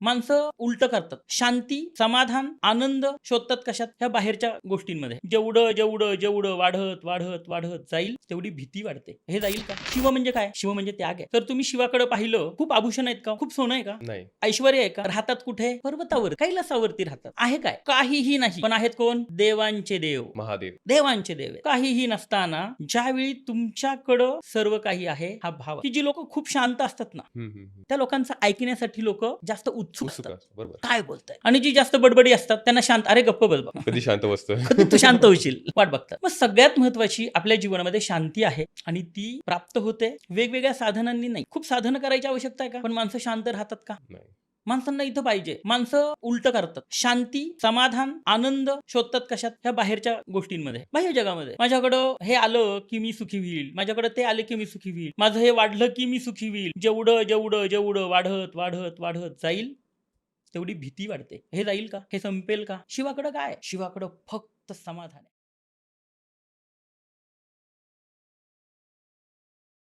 माणसं उलट करतात. शांती, समाधान, आनंद शोधतात कशात? ह्या बाहेरच्या गोष्टींमध्ये. जेवढं जेवढं जेवढं वाढत वाढत वाढत जाईल तेवढी भीती वाढते. हे जाईल का? शिव म्हणजे काय? शिव म्हणजे त्याग आहे. तर तुम्ही शिवाकडे पाहिलं, खूप आभूषण आहेत का? खूप सोनं आहे का? नाही. ऐश्वर्य आहे का? राहतात कुठे? पर्वतावर, कैलासावरती राहतात. आहे काय? काहीही नाही. पण आहेत कोण? देवांचे देव, महादेव. देवांचे देव आहे. काहीही नसताना ज्यावेळी तुमच्याकडं सर्व काही आहे, हा भाव आहे. की जी लोक खूप शांत असतात ना, त्या लोकांचं ऐकण्यासाठी लोक जास्त उत्सुक उत्सुक असतात. असतात. बरोबर. काय बोलताय? आणि जी जास्त बडबडी असतात त्यांना शांत, अरे गप्प बस बा. कधी शांत बसतोय. कधी तू शांत होशील, वाट बघतात. मग सगळ्यात महत्वाची आपल्या जीवनामध्ये शांती आहे आणि ती प्राप्त होते वेगवेगळ्या साधनांनी नाही. खूप साधनं करायची आवश्यकता आहे का? पण माणसं शांत राहतात का? नाही. माणसांना इथं पाहिजे. माणसं उलट करतात. शांती, समाधान, आनंद शोधतात कशात? ह्या बाहेरच्या गोष्टींमध्ये, बाह्य जगामध्ये. माझ्याकडं हे आलं की मी सुखी होईल, माझ्याकडे ते आले की मी सुखी होईल, माझं हे वाढलं की मी सुखी होईल. जेवढं जेवढं जेवढं वाढत वाढत वाढत जाईल तेवढी भीती वाढते. हे जाईल का? हे संपेल का? शिवाकडं काय? शिवाकडं फक्त समाधान आहे.